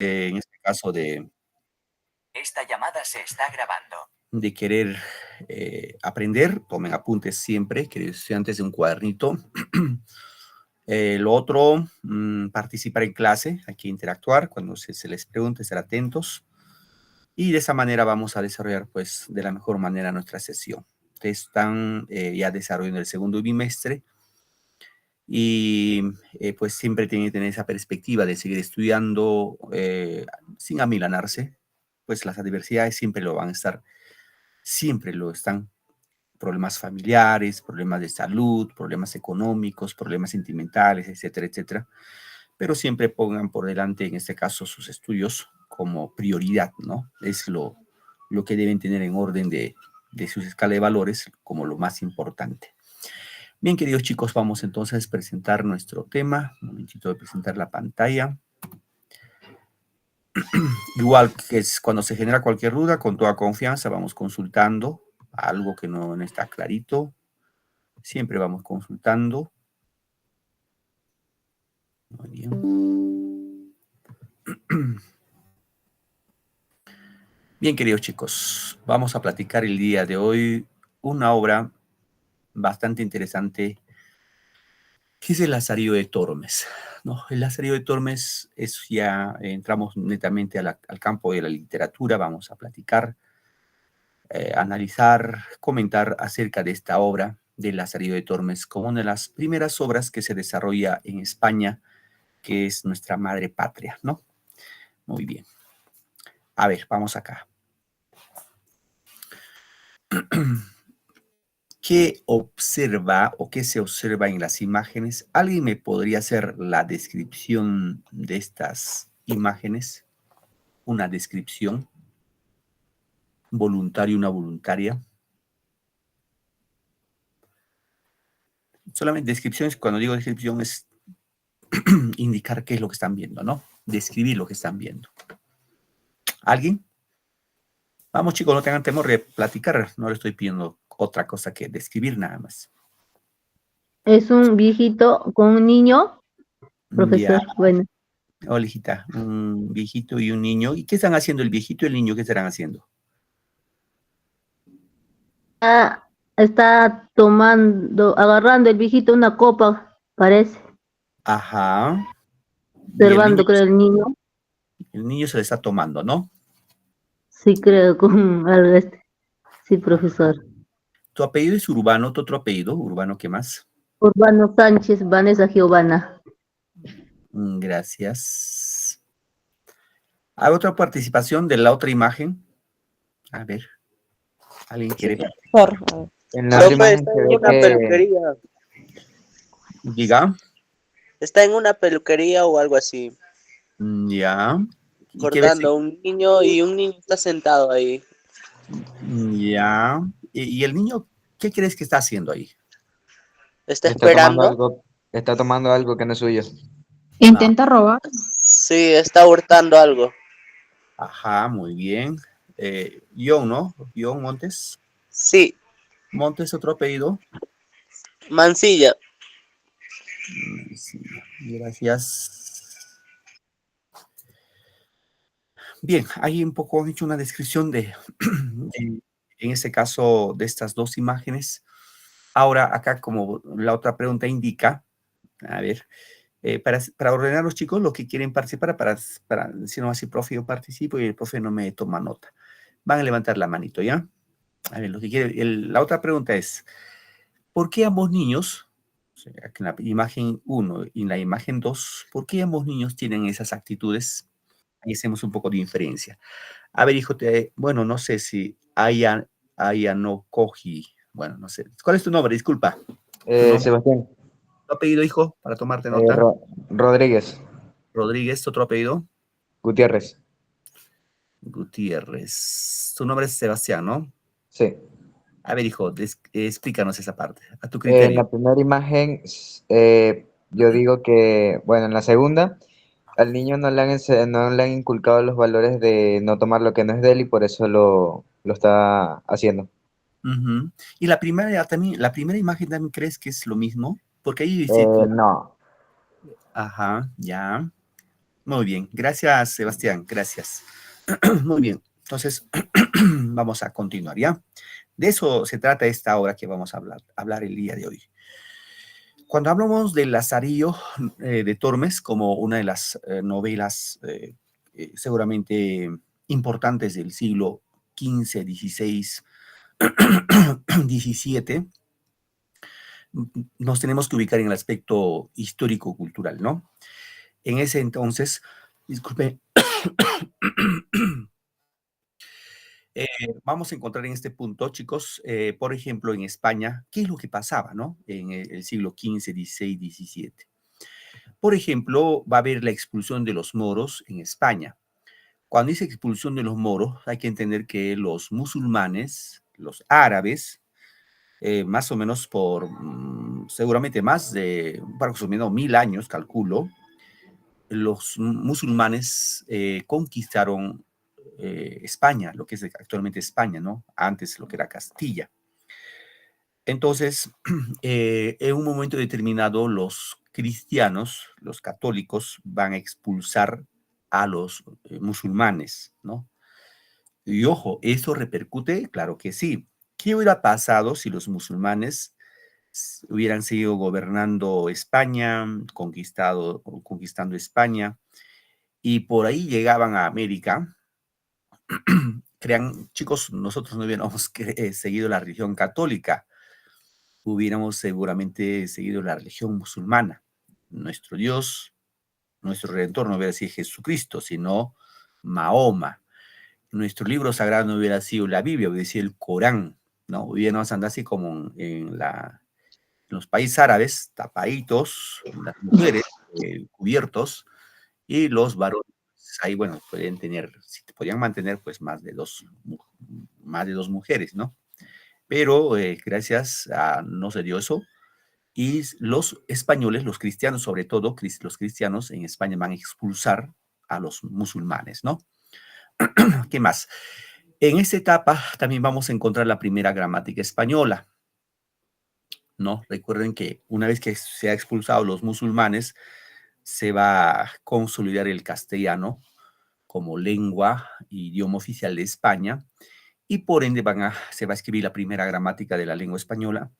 en este caso de Esta llamada se está grabando. querer aprender, tomen apuntes siempre, queridos estudiantes, de un cuadernito. Lo otro, participar en clase, hay que interactuar, cuando se les pregunte, estar atentos. Y de esa manera vamos a desarrollar, pues, de la mejor manera nuestra sesión. Ustedes están ya desarrollando el segundo bimestre y pues siempre tienen que tener esa perspectiva de seguir estudiando sin amilanarse, pues las adversidades siempre lo van a estar, siempre lo están. Problemas familiares, problemas de salud, problemas económicos, problemas sentimentales, etcétera, etcétera. Pero siempre pongan por delante, en este caso, sus estudios como prioridad, ¿no? Es lo que deben tener en orden de sus escala de valores como lo más importante. Bien, queridos chicos, vamos entonces a presentar nuestro tema. Un momentito de presentar la pantalla. Igual que es cuando se genera cualquier duda, con toda confianza, vamos consultando algo que no está clarito. Siempre vamos consultando. Muy bien. Bien, queridos chicos, vamos a platicar el día de hoy una obra bastante interesante, que es el Lazarillo de Tormes, ¿no? El Lazarillo de Tormes es ya, entramos netamente al campo de la literatura, vamos a platicar, analizar, comentar acerca de esta obra del Lazarillo de Tormes como una de las primeras obras que se desarrolla en España, que es nuestra madre patria, ¿no? Muy bien. A ver, vamos acá. ¿Qué observa o qué se observa en las imágenes? ¿Alguien me podría hacer la descripción de estas imágenes? Una descripción, voluntaria, una voluntaria. Solamente descripciones, cuando digo descripción es indicar qué es lo que están viendo, ¿no? Describir lo que están viendo. ¿Alguien? Vamos, chicos, no tengan temor de platicar, no le estoy pidiendo otra cosa que describir nada más. Es un viejito con un niño, Ya, profesor. Bueno, hola, hijita, un viejito y un niño. ¿Y qué están haciendo el viejito y el niño? ¿Qué estarán haciendo? está tomando, agarrando el viejito una copa, parece, Ajá. Y observando, creo, el niño. el niño se le está tomando, ¿no? Sí, creo, con algo este. Sí, Ajá. profesor. ¿Tu apellido es Urbano? ¿Tu otro apellido? ¿Urbano qué más? Urbano Sánchez, Vanessa Giovanna. Gracias. ¿Hay otra participación de la otra imagen? A ver, ¿alguien quiere participar? En la otra imagen Está se en ve una peluquería. Diga. Está en una peluquería o algo así. Ya. ¿Y qué ves? Cortando un niño y un niño está sentado ahí. Ya. ¿Y el niño qué crees que está haciendo ahí? Está tomando esperando. está tomando algo que no es suyo. Intenta robar. Sí, está hurtando algo. Ajá, muy bien. Guión, ¿no? Guión Montes. Sí, Montes, otro apellido. Mancilla. Sí, gracias. Bien, ahí un poco han hecho una descripción en este caso, de estas dos imágenes. Ahora, acá, como la otra pregunta indica, a ver, para ordenar a los chicos lo que quieren participar, para decir, no, así, profe, yo participo y el profe no me toma nota. Van a levantar la manito, ¿ya? A ver, lo que quieren, la otra pregunta es, ¿por qué ambos niños, o sea, en la imagen 1 y en la imagen 2, por qué ambos niños tienen esas actitudes? Ahí hacemos un poco de inferencia. A ver, hijo, bueno, no sé si Aya no Koji, bueno, no sé. ¿Cuál es tu nombre? Disculpa. ¿Tu nombre? Sebastián. ¿Tu apellido, hijo? Para tomarte nota. Rodríguez. Rodríguez, ¿otro apellido? Gutiérrez. Gutiérrez. Tu nombre es Sebastián, ¿no? Sí. A ver, hijo, explícanos esa parte, a tu En criterio. la primera imagen, yo digo que, bueno, en la segunda, al niño no le han inculcado los valores de no tomar lo que no es de él y por eso lo está haciendo. Y la primera también, la primera imagen también, ¿crees que es lo mismo? Porque ahí dice, No. ajá, ya. Muy bien, gracias Sebastián, gracias. Muy bien, entonces vamos a continuar, ¿ya? De eso se trata esta obra que vamos a hablar el día de hoy. Cuando hablamos del Lazarillo de Tormes como una de las novelas seguramente importantes del siglo XV, XVI, XVII, nos tenemos que ubicar en el aspecto histórico-cultural, ¿no? En ese entonces, disculpe, vamos a encontrar en este punto, chicos, por ejemplo, en España, ¿qué es lo que pasaba, no? En el siglo XV, XVI, XVII. Por ejemplo, va a haber la expulsión de los moros en España. Cuando dice expulsión de los moros, hay que entender que los musulmanes, los árabes, más o menos por seguramente más de, para menos 1000 años, calculo, los musulmanes conquistaron España, lo que es actualmente España, ¿no? Antes lo que era Castilla. Entonces, en un momento determinado, los cristianos, los católicos, van a expulsar a los musulmanes, ¿no? Y ojo, ¿eso repercute? Claro que sí. ¿Qué hubiera pasado si los musulmanes hubieran seguido gobernando España, conquistando España, y por ahí llegaban a América? Crean, chicos, nosotros no hubiéramos seguido la religión católica, hubiéramos seguramente seguido la religión musulmana. Nuestro Dios, nuestro Redentor no hubiera sido Jesucristo, sino Mahoma. Nuestro libro sagrado no hubiera sido la Biblia, hubiera sido el Corán, ¿no? Hubiéramos andado así como en los países árabes, tapaditos, las mujeres cubiertos, y los varones, ahí, bueno, podían tener, si podían mantener, pues más de dos mujeres, ¿no? Pero gracias a no se dio eso, y los españoles, los cristianos, sobre todo, los cristianos en España van a expulsar a los musulmanes, ¿no? ¿Qué más? En esta etapa también vamos a encontrar la primera gramática española, ¿no? Recuerden que una vez que se ha expulsado a los musulmanes, se va a consolidar el castellano como lengua y idioma oficial de España, y por ende se va a escribir la primera gramática de la lengua española,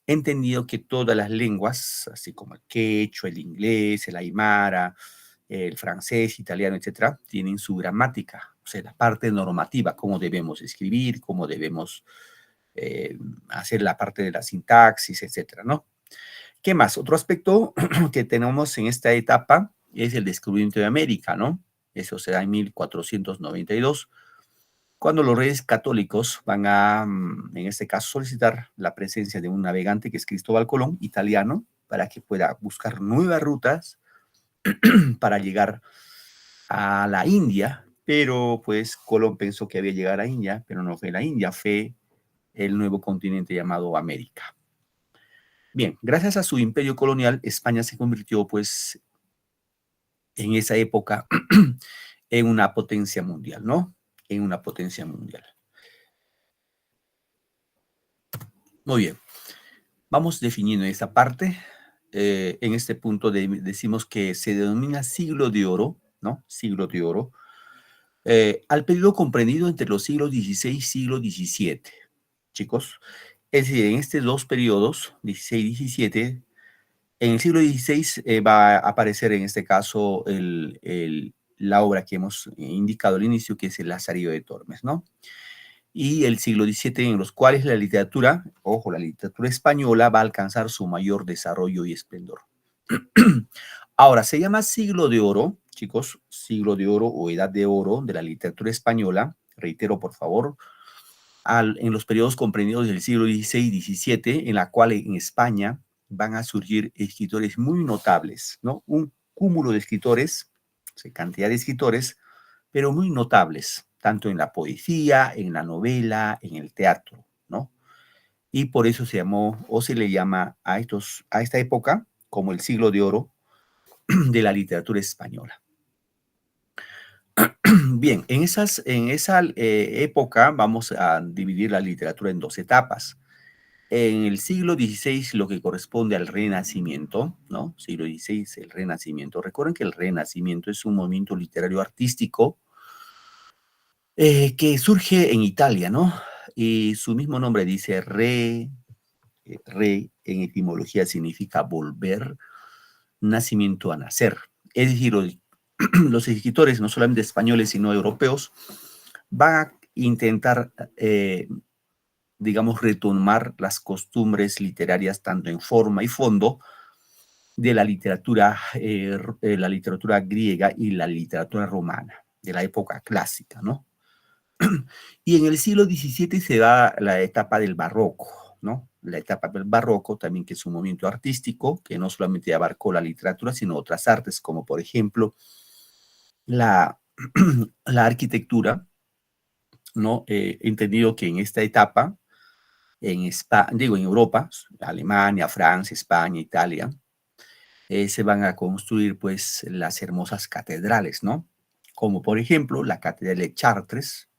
entendido que todas las lenguas, así como el quechua, el inglés, el aymara, el francés, italiano, etcétera, tienen su gramática, o sea, la parte normativa, cómo debemos escribir, cómo debemos hacer la parte de la sintaxis, etcétera, ¿no? ¿Qué más? Otro aspecto que tenemos en esta etapa es el descubrimiento de América, ¿no? Eso se da en 1492, cuando los reyes católicos van a, en este caso, solicitar la presencia de un navegante que es Cristóbal Colón, italiano, para que pueda buscar nuevas rutas para llegar a la India, pero pues Colón pensó que había llegado a la India, pero no fue la India, fue el nuevo continente llamado América. Bien, gracias a su imperio colonial, España se convirtió pues en esa época en una potencia mundial, ¿no? En una potencia mundial. Muy bien, vamos definiendo esta parte. En este punto decimos que se denomina siglo de oro, ¿no? Siglo de oro, al periodo comprendido entre los siglos XVI y siglo XVII, chicos. Es decir, en estos dos periodos, 16 y 17, en el siglo XVI va a aparecer en este caso la obra que hemos indicado al inicio, que es el Lazarillo de Tormes, ¿no? Y el siglo XVII, en los cuales la literatura, ojo, la literatura española va a alcanzar su mayor desarrollo y esplendor. Ahora, se llama siglo de oro, chicos, siglo de oro o edad de oro de la literatura española, reitero por favor, en los periodos comprendidos del siglo XVI y XVII, en la cual en España van a surgir escritores muy notables, ¿no? Un cúmulo de escritores, o sea, cantidad de escritores, pero muy notables, tanto en la poesía, en la novela, en el teatro, ¿no? Y por eso se llamó, o se le llama a esta época como el siglo de oro de la literatura española. Bien, en esa época vamos a dividir la literatura en dos etapas. En el siglo XVI, lo que corresponde al Renacimiento, ¿no? Siglo XVI, el Renacimiento. Recuerden que el Renacimiento es un movimiento literario artístico que surge en Italia, ¿no? Y su mismo nombre dice re en etimología significa volver, nacimiento a nacer. Es decir, los escritores, no solamente españoles, sino europeos, van a intentar, digamos, retomar las costumbres literarias, tanto en forma y fondo, de la literatura griega y la literatura romana, de la época clásica, ¿no? Y en el siglo XVII se da la etapa del barroco, ¿no? La etapa del barroco también, que es un movimiento artístico que no solamente abarcó la literatura, sino otras artes, como por ejemplo la, la arquitectura, ¿no? Entendido que en esta etapa, en Europa, Alemania, Francia, España, Italia, se van a construir pues las hermosas catedrales, ¿no? Como por ejemplo la Catedral de Chartres,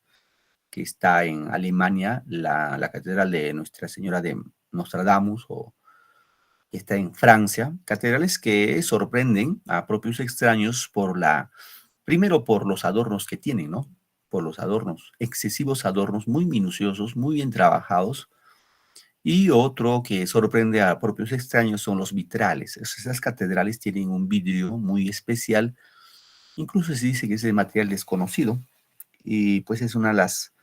que está en Alemania, la Catedral de Nuestra Señora de Nostradamus, o que está en Francia, catedrales que sorprenden a propios extraños primero por los adornos que tienen, ¿no? Por los adornos, excesivos adornos, muy minuciosos, muy bien trabajados. Y otro que sorprende a propios extraños son los vitrales. Esas catedrales tienen un vidrio muy especial, incluso se dice que es de material desconocido, y pues es una de las,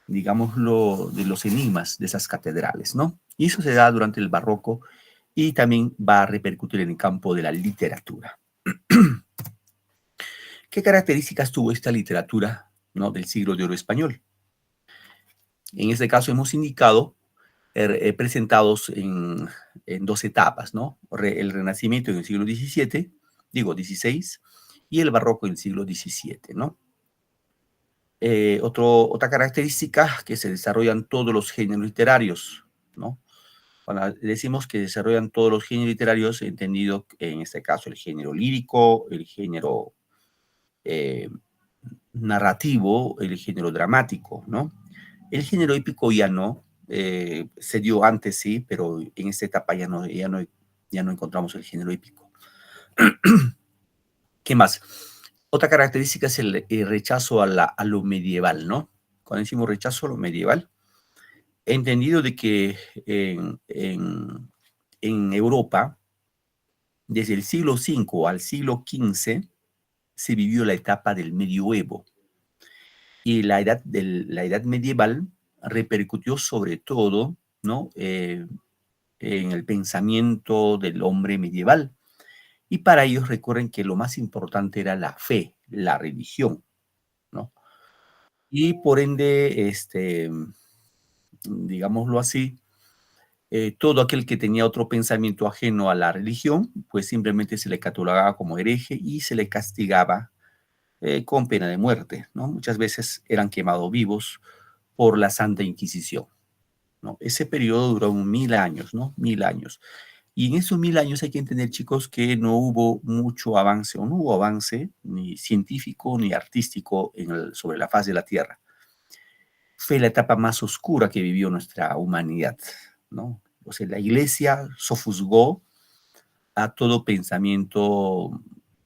digámoslo, de los enigmas de esas catedrales, ¿no? Y eso se da durante el barroco y también va a repercutir en el campo de la literatura. ¿Qué características tuvo esta literatura, ¿no?, del siglo de oro español? En este caso hemos indicado presentados en dos etapas, ¿no? El Renacimiento en el siglo XVI, XVI, y el Barroco en el siglo XVII, ¿no? Otra característica, que se desarrollan todos los géneros literarios, ¿no? Cuando decimos que desarrollan todos los géneros literarios, entendido en este caso el género lírico, el género narrativo, el género dramático, ¿no? El género épico ya no, se dio antes, sí, pero en esta etapa ya no encontramos el género épico. ¿Qué más? Otra característica es el rechazo a lo medieval, ¿no? Cuando decimos rechazo a lo medieval, entendido de que en Europa, desde el siglo V al siglo XV, se vivió la etapa del medioevo. Y la edad medieval repercutió sobre todo, ¿no?, en el pensamiento del hombre medieval. Y para ellos recuerden que lo más importante era la fe, la religión, ¿no? Y por ende, digámoslo así, todo aquel que tenía otro pensamiento ajeno a la religión, pues simplemente se le catalogaba como hereje y se le castigaba con pena de muerte, ¿no? Muchas veces eran quemados vivos por la Santa Inquisición, ¿no? Ese periodo duró 1000 años, ¿no? 1000 años. Y en esos 1000 años hay que entender, chicos, que no hubo mucho avance, o no hubo avance ni científico ni artístico sobre la faz de la Tierra. Fue la etapa más oscura que vivió nuestra humanidad, ¿no? O sea, la Iglesia sofusgó a todo pensamiento,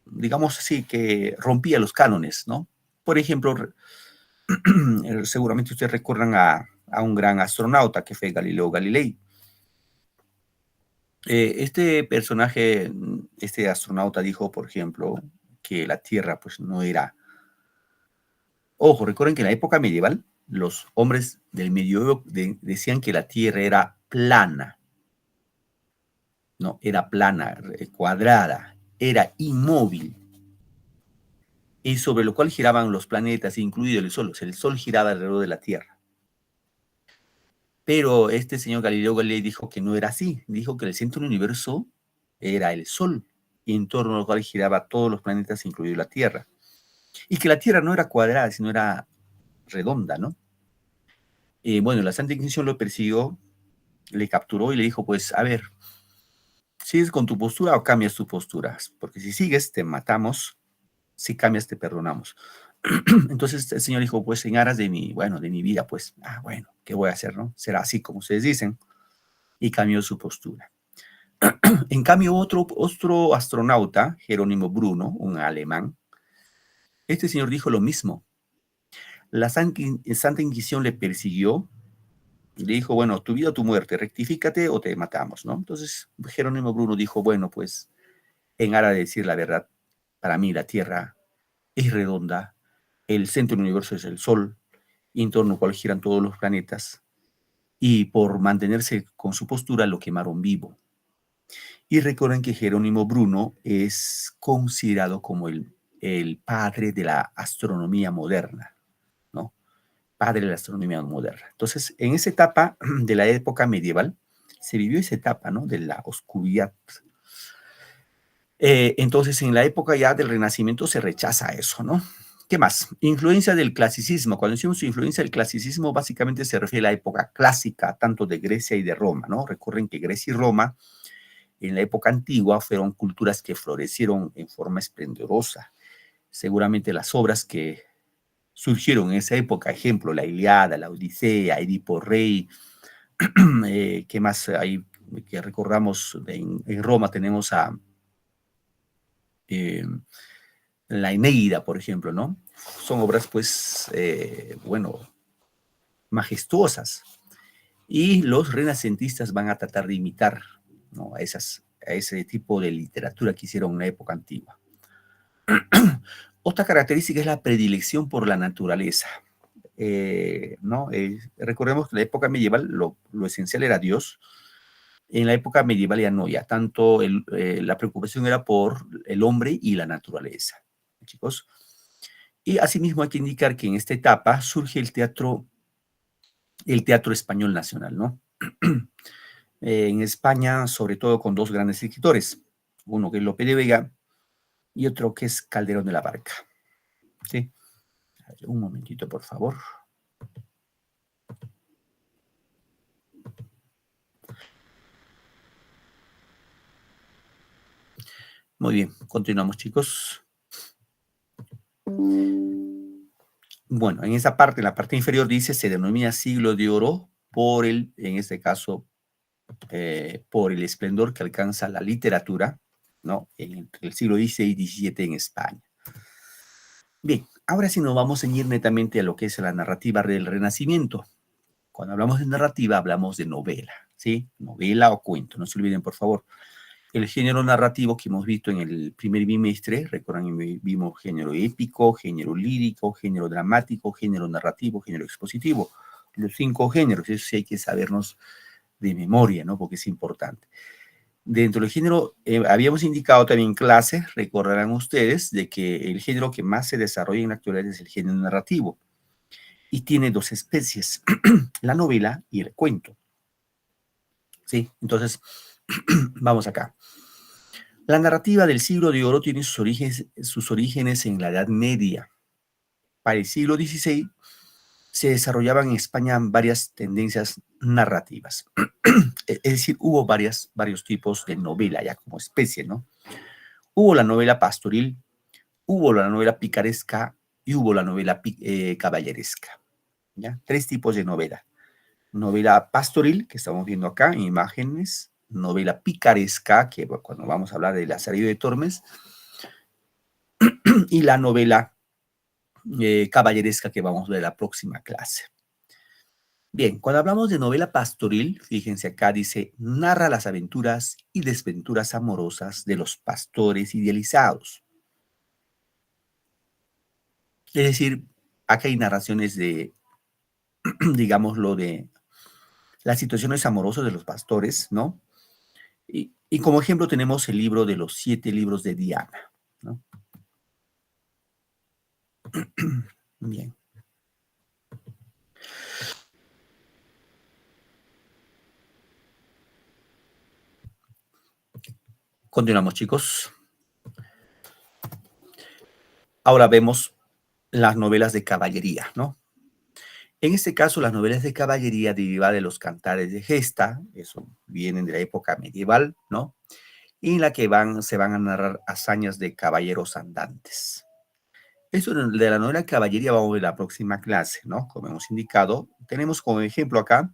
digamos así, que rompía los cánones, ¿no? Por ejemplo, seguramente ustedes recuerdan a un gran astronauta que fue Galileo Galilei. Este personaje, este astronauta dijo, por ejemplo, que la Tierra pues no era... Ojo, recuerden que en la época medieval los hombres del medioevo decían que la Tierra era plana. No, era plana, cuadrada, era inmóvil. Y sobre lo cual giraban los planetas, incluido el Sol. O sea, el Sol giraba alrededor de la Tierra. Pero este señor Galileo Galilei dijo que no era así. Dijo que el centro del universo era el Sol, y en torno al cual giraba todos los planetas, incluido la Tierra. Y que la Tierra no era cuadrada, sino era redonda, ¿no? Bueno, la Santa Inquisición lo persiguió, le capturó y le dijo, pues, a ver, ¿sigues con tu postura o cambias tu postura? Porque si sigues, te matamos. Si cambias, te perdonamos. Entonces el señor dijo, pues en aras de mi vida, pues, bueno, ¿qué voy a hacer, no? Será así como ustedes dicen. y cambió su postura. En cambio, otro astronauta, Jerónimo Bruno, un alemán, este señor dijo lo mismo. La Santa Inquisición le persiguió y le dijo, bueno, tu vida o tu muerte, rectifícate o te matamos, ¿no? Entonces, Jerónimo Bruno dijo, bueno, pues, en aras de decir la verdad, para mí la Tierra es redonda, el centro del universo es el Sol, y en torno al cual giran todos los planetas, y por mantenerse con su postura lo quemaron vivo. Y recuerden que Jerónimo Bruno es considerado como el padre de la astronomía moderna, ¿no? Padre de la astronomía moderna. Entonces, en esa etapa de la época medieval, se vivió esa etapa, ¿no? De la oscuridad. Entonces, en la época ya del Renacimiento se rechaza eso, ¿no? ¿Qué más? Influencia del clasicismo. Cuando decimos influencia del clasicismo, básicamente se refiere a la época clásica, tanto de Grecia y de Roma, ¿no? Recuerden que Grecia y Roma, en la época antigua, fueron culturas que florecieron en forma esplendorosa. Seguramente las obras que surgieron en esa época, ejemplo, la Ilíada, la Odisea, Edipo Rey, ¿qué más hay que recordamos? En Roma tenemos a la Eneida, por ejemplo, ¿no? Son obras, pues, bueno, majestuosas. Y los renacentistas van a tratar de imitar, ¿no? a ese tipo de literatura que hicieron en una época antigua. Otra característica es la predilección por la naturaleza. ¿No? Recordemos que en la época medieval lo esencial era Dios. En la época medieval ya no, ya tanto la preocupación era por el hombre y la naturaleza, chicos. Y asimismo hay que indicar que en esta etapa surge el teatro español nacional, ¿no? En España, sobre todo con dos grandes escritores, uno que es Lope de Vega y otro que es Calderón de la Barca. ¿Sí? Un momentito, por favor. Muy bien, continuamos, chicos. Bueno, en esa parte, en la parte inferior dice, se denomina siglo de oro por en este caso, por el esplendor que alcanza la literatura, ¿no? En el siglo XVI y XVII en España. Bien, ahora sí nos vamos a ceñir netamente a lo que es la narrativa del Renacimiento. Cuando hablamos de narrativa, hablamos de novela, ¿sí? Novela o cuento, no se olviden, por favor. El género narrativo que hemos visto en el primer bimestre, recuerdan, vimos género épico, género lírico, género dramático, género narrativo, género expositivo. Los 5 géneros, eso sí hay que sabernos de memoria, ¿no? Porque es importante. Dentro del género, habíamos indicado también en clase, recordarán ustedes, de que el género que más se desarrolla en la actualidad es el género narrativo. Y tiene 2 especies, la novela y el cuento. ¿Sí? Entonces, vamos acá. La narrativa del siglo de oro tiene sus orígenes en la Edad Media. Para el siglo XVI se desarrollaban en España varias tendencias narrativas. Es decir, hubo varios tipos de novela ya como especie, ¿no? Hubo la novela pastoril, hubo la novela picaresca y hubo la novela caballeresca. ¿Ya? 3 tipos de novela. Novela pastoril, que estamos viendo acá en imágenes, novela picaresca, que cuando vamos a hablar de Lazarillo de Tormes, y la novela caballeresca que vamos a ver en la próxima clase. Bien, cuando hablamos de novela pastoril, fíjense acá dice, narra las aventuras y desventuras amorosas de los pastores idealizados. Es decir, acá hay narraciones de, digámoslo, de las situaciones amorosas de los pastores, ¿no? Y como ejemplo tenemos el libro de los 7 libros de Diana, ¿no? Bien. Continuamos, chicos. Ahora vemos las novelas de caballería, ¿no? En este caso, las novelas de caballería derivadas de los cantares de gesta, eso vienen de la época medieval, ¿no? Y en la que se van a narrar hazañas de caballeros andantes. Eso de la novela caballería vamos a ver la próxima clase, ¿no? Como hemos indicado, tenemos como ejemplo acá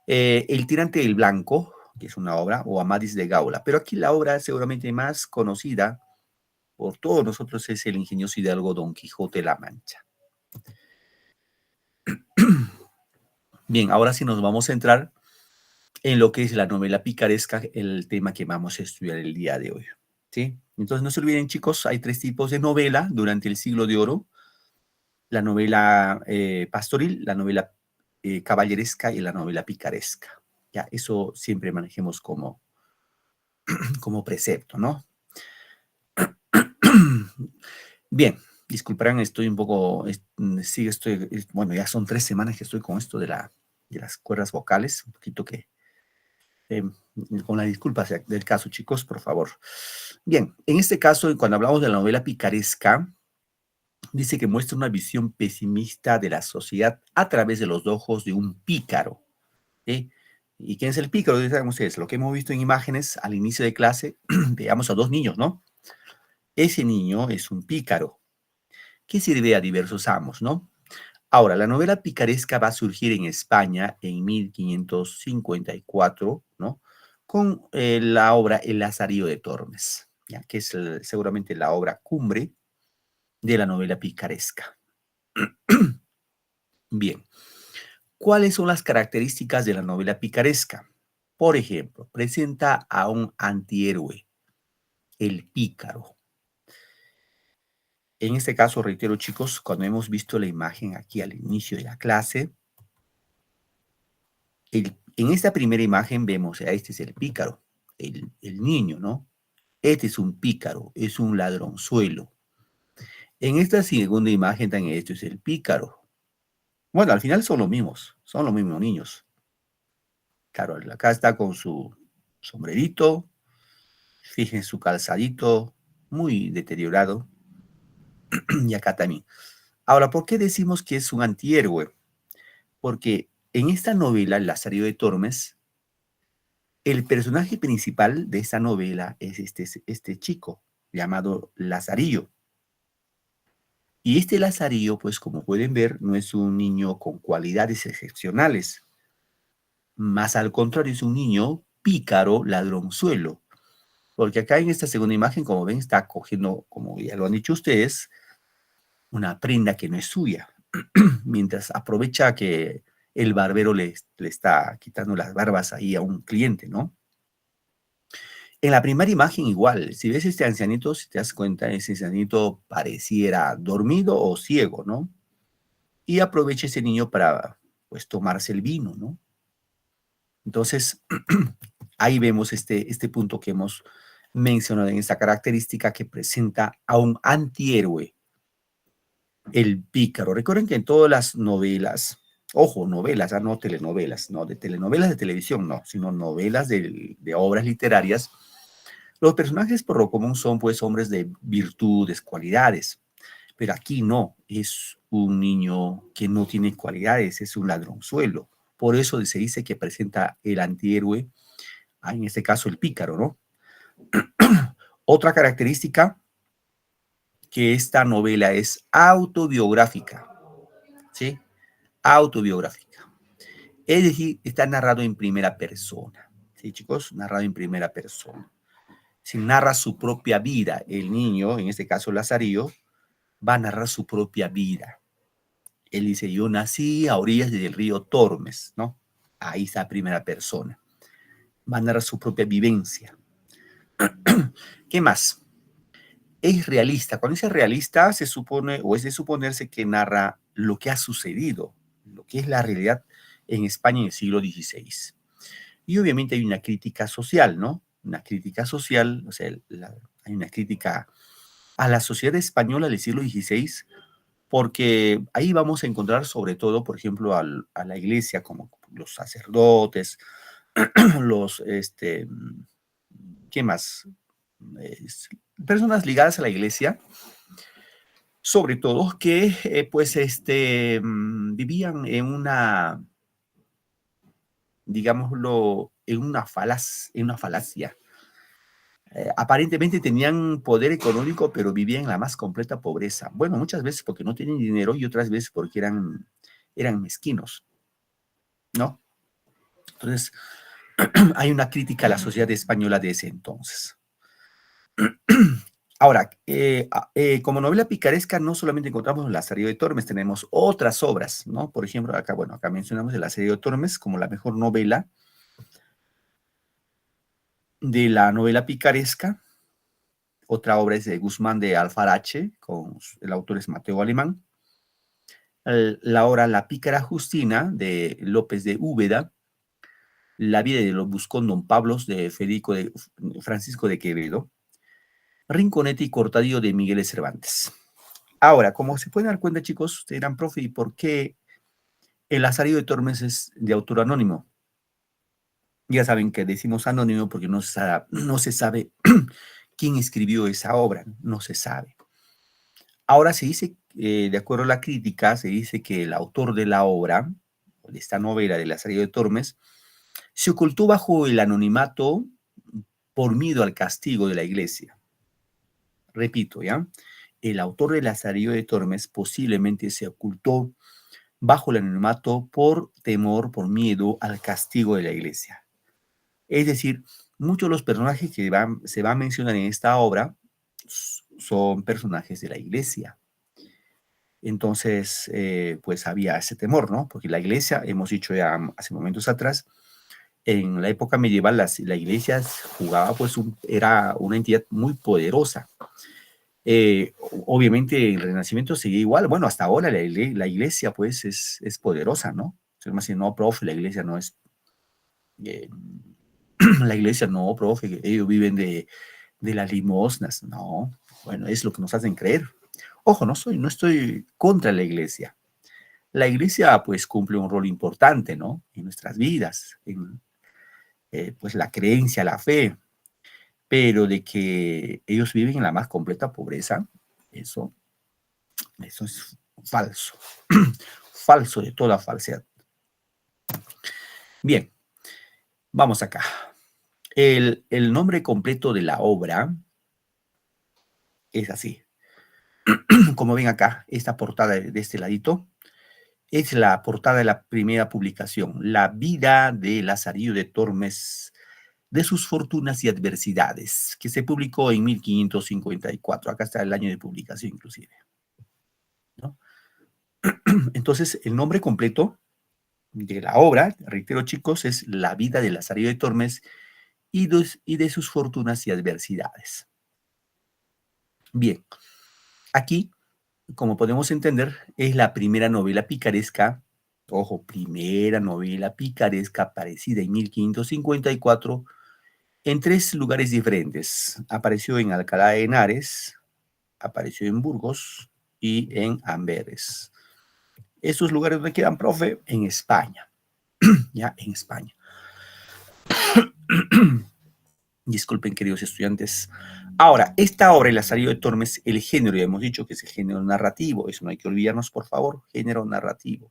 El tirante del blanco, que es una obra, o Amadís de Gaula. Pero aquí la obra seguramente más conocida por todos nosotros es el ingenioso hidalgo Don Quijote de la Mancha. Bien, ahora sí nos vamos a centrar en lo que es la novela picaresca, el tema que vamos a estudiar el día de hoy. ¿Sí? Entonces no se olviden, chicos, hay 3 tipos de novela durante el siglo de oro: la novela pastoril, la novela caballeresca y la novela picaresca. Ya, eso siempre manejemos como precepto, ¿no? Bien, disculparán, estoy un poco, sí, bueno, ya son 3 semanas que estoy con esto de las cuerdas vocales, un poquito que, con la disculpa del caso, chicos, por favor. Bien, en este caso, cuando hablamos de la novela picaresca, dice que muestra una visión pesimista de la sociedad a través de los ojos de un pícaro. ¿Sí? ¿Y quién es el pícaro? Dicen ustedes, lo que hemos visto en imágenes al inicio de clase, veamos a 2 niños, ¿no? Ese niño es un pícaro que sirve a diversos amos, ¿no? Ahora, la novela picaresca va a surgir en España en 1554, ¿no? Con la obra El Lazarillo de Tormes, ¿ya? Que es seguramente la obra cumbre de la novela picaresca. Bien, ¿cuáles son las características de la novela picaresca? Por ejemplo, presenta a un antihéroe, el pícaro. En este caso, reitero, chicos, cuando hemos visto la imagen aquí al inicio de la clase, en esta primera imagen vemos, este es el pícaro, el niño, ¿no? Este es un pícaro, es un ladronzuelo. En esta segunda imagen también esto es el pícaro. Bueno, al final son los mismos niños. Claro, acá está con su sombrerito, fíjense su calzadito, muy deteriorado, y acá también. Ahora, ¿por qué decimos que es un antihéroe? Porque en esta novela, El Lazarillo de Tormes, el personaje principal de esta novela es este chico llamado Lazarillo. Y este Lazarillo, pues como pueden ver, no es un niño con cualidades excepcionales. Más al contrario, es un niño pícaro, ladronzuelo. Porque acá en esta segunda imagen, como ven, está cogiendo, como ya lo han dicho ustedes, una prenda que no es suya. Mientras aprovecha que el barbero le está quitando las barbas ahí a un cliente, ¿no? En la primera imagen igual, si ves este ancianito, si te das cuenta, ese ancianito pareciera dormido o ciego, ¿no? Y aprovecha ese niño para, pues, tomarse el vino, ¿no? Entonces, ahí vemos este punto que hemos mencionado en esta característica que presenta a un antihéroe, el pícaro. Recuerden que en todas las novelas, ojo, novelas, no telenovelas, no de telenovelas de televisión, no, sino novelas de obras literarias, los personajes por lo común son pues hombres de virtudes, cualidades, pero aquí no, es un niño que no tiene cualidades, es un ladronzuelo. Por eso se dice que presenta el antihéroe, en este caso el pícaro, ¿no? Otra característica, que esta novela es autobiográfica, ¿sí? Autobiográfica. Es decir, está narrado en primera persona, ¿sí, chicos? Narrado en primera persona. Si narra su propia vida, el niño, en este caso Lazarillo, va a narrar su propia vida. Él dice, yo nací a orillas del río Tormes, ¿no? Ahí está primera persona. Va a narrar su propia vivencia. ¿Qué más? Es realista. Cuando dice realista, se supone, o es de suponerse que narra lo que ha sucedido, lo que es la realidad en España en el siglo XVI. Y obviamente hay una crítica social, ¿no? Una crítica social, o sea, hay una crítica a la sociedad española del siglo XVI, porque ahí vamos a encontrar sobre todo, por ejemplo, a la iglesia, como los sacerdotes, los, ¿qué más? Personas ligadas a la iglesia, sobre todo, que pues vivían en una, digámoslo, en una falacia. Aparentemente tenían poder económico, pero vivían en la más completa pobreza. Bueno, muchas veces porque no tenían dinero y otras veces porque eran mezquinos, ¿no? Entonces, hay una crítica a la sociedad española de ese entonces. Ahora, como novela picaresca no solamente encontramos Lazarillo de Tormes, tenemos otras obras, ¿no? Por ejemplo, acá, bueno, acá mencionamos el Lazarillo de Tormes como la mejor novela de la novela picaresca. Otra obra es de Guzmán de Alfarache, el autor es Mateo Alemán. La obra La pícara Justina de López de Úbeda. La vida de los Buscón Don Pablos de Francisco de Quevedo. Rinconete y Cortadillo de Miguel de Cervantes. Ahora, como se pueden dar cuenta, chicos, ustedes dirán, profe, ¿y por qué el Lazarillo de Tormes es de autor anónimo? Ya saben que decimos anónimo porque no se sabe quién escribió esa obra, no se sabe. Ahora se dice, de acuerdo a la crítica, se dice que el autor de la obra, de esta novela de Lazarillo de Tormes, se ocultó bajo el anonimato por miedo al castigo de la iglesia. Repito, ¿ya? El autor de Lazarillo de Tormes posiblemente se ocultó bajo el anonimato por temor, por miedo al castigo de la iglesia. Es decir, muchos de los personajes que se van a mencionar en esta obra son personajes de la iglesia. Entonces, pues había ese temor, ¿no? Porque la iglesia, hemos dicho ya hace momentos atrás, en la época medieval la iglesia jugaba, pues era una entidad muy poderosa. Obviamente el Renacimiento sigue igual. Bueno, hasta ahora la iglesia pues es poderosa, ¿no? Se me dice, no, profe, la iglesia no es... la iglesia no, profe, ellos viven de las limosnas. No, bueno, es lo que nos hacen creer. Ojo, no estoy contra la iglesia. La iglesia pues cumple un rol importante, ¿no? En nuestras vidas, en pues la creencia, la fe, pero de que ellos viven en la más completa pobreza, eso es falso, falso de toda falsedad. Bien, vamos acá. El nombre completo de la obra es así. Como ven acá, esta portada de este ladito es la portada de la primera publicación, La vida de Lazarillo de Tormes, de sus fortunas y adversidades, que se publicó en 1554. Acá está el año de publicación inclusive, ¿no? Entonces, el nombre completo de la obra, reitero chicos, es La vida de Lazarillo de Tormes y de sus fortunas y adversidades. Bien, aquí, como podemos entender, es la primera novela picaresca, ojo, primera novela picaresca aparecida en 1554 en 3 lugares diferentes. Apareció en Alcalá de Henares, apareció en Burgos y en Amberes. ¿Esos lugares donde quedan, profe? En España. Ya, en España. Disculpen, queridos estudiantes. Ahora, esta obra, El Lazarillo de Tormes, el género, ya hemos dicho que es el género narrativo. Eso no hay que olvidarnos, por favor. Género narrativo.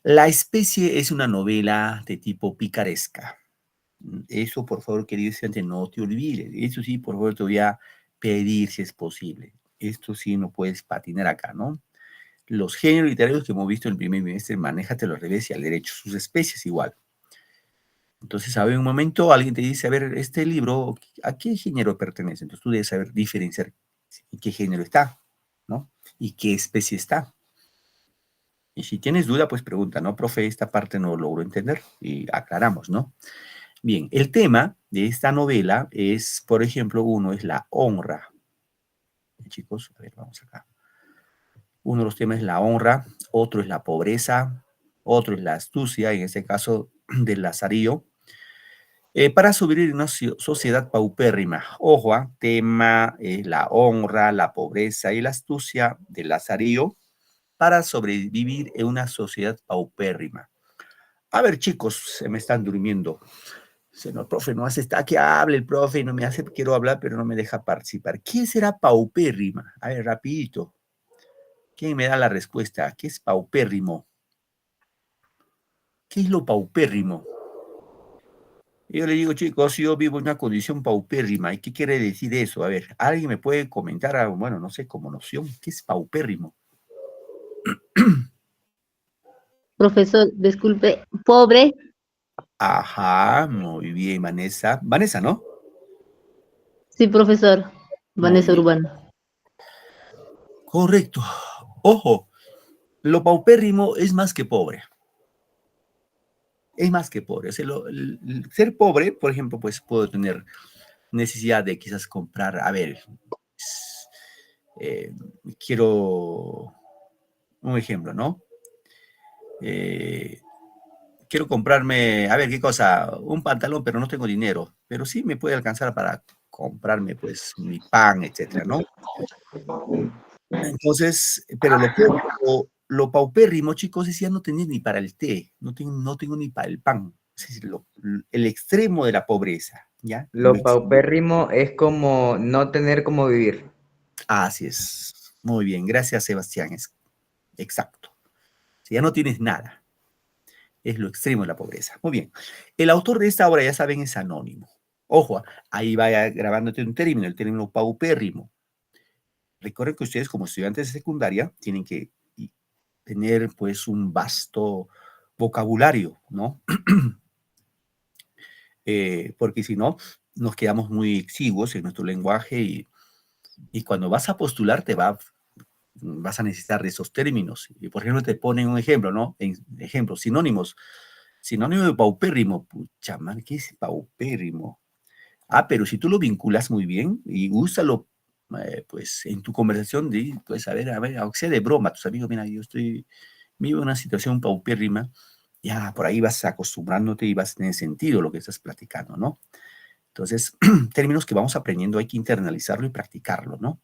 La especie es una novela de tipo picaresca. Eso, por favor, querido estudiante, no te olvides. Eso sí, por favor, te voy a pedir si es posible. Esto sí no puedes patinar acá, ¿no? Los géneros literarios que hemos visto en el primer bimestre, manéjate al revés y al derecho. Sus especies igual. Entonces, a un momento alguien te dice, a ver, este libro, ¿a qué género pertenece? Entonces, tú debes saber diferenciar en qué género está, ¿no? Y qué especie está. Y si tienes duda, pues pregunta, ¿no? Profe, esta parte no logro entender. Y aclaramos, ¿no? Bien, el tema de esta novela es, por ejemplo, uno es la honra. Chicos, a ver, vamos acá. Uno de los temas es la honra, otro es la pobreza, otro es la astucia, en este caso del Lazarillo, para sobrevivir en una sociedad paupérrima. Ojo, tema la honra, la pobreza y la astucia del Lazarillo para sobrevivir en una sociedad paupérrima. A ver, chicos, se me están durmiendo. No, profe, no hace, está que hable el profe, no me hace, quiero hablar, pero no me deja participar. ¿Qué será paupérrima? A ver, rapidito. ¿Quién me da la respuesta? ¿Qué es paupérrimo? ¿Qué es lo paupérrimo? Yo le digo, chicos, yo vivo en una condición paupérrima. ¿Y qué quiere decir eso? A ver, ¿alguien me puede comentar, bueno, no sé, como noción, qué es paupérrimo? Profesor, disculpe, pobre. Ajá, muy bien, Vanessa. Vanessa, ¿no? Sí, profesor. Muy Vanessa bien. Urbano. Correcto. Ojo, lo paupérrimo es más que pobre. Es más que pobre. O sea, ser pobre, por ejemplo, pues puedo tener necesidad de quizás comprar, a ver, eh, quiero un ejemplo, ¿no? Eh, quiero comprarme, a ver, ¿qué cosa? Un pantalón, pero no tengo dinero. Pero sí me puede alcanzar para comprarme, pues, mi pan, etcétera, ¿no? Entonces, pero lo paupérrimo, chicos, es ya no tener ni para el té, no tengo ni para el pan. Es decir, el extremo de la pobreza, ¿ya? Lo paupérrimo es como no tener cómo vivir. Así es. Muy bien, gracias, Sebastián. Es exacto. Si ya no tienes nada, es lo extremo de la pobreza. Muy bien. El autor de esta obra, ya saben, es anónimo. Ojo, ahí va grabándote un término, el término paupérrimo. Recuerden que ustedes como estudiantes de secundaria tienen que tener pues un vasto vocabulario, ¿no? Porque si no, nos quedamos muy exiguos en nuestro lenguaje y cuando vas a postular vas a necesitar de esos términos. Y por ejemplo, te ponen un ejemplo, ¿no? Ejemplo, sinónimos. Sinónimo de paupérrimo. Pucha, man, ¿qué es paupérrimo? Ah, pero si tú lo vinculas muy bien y úsalo, pues en tu conversación, pues a ver, aunque sea de broma, tus amigos, mira, vivo una situación paupérrima, ya por ahí vas acostumbrándote y vas a tener sentido lo que estás platicando, ¿no? Entonces, términos que vamos aprendiendo hay que internalizarlo y practicarlo, ¿no?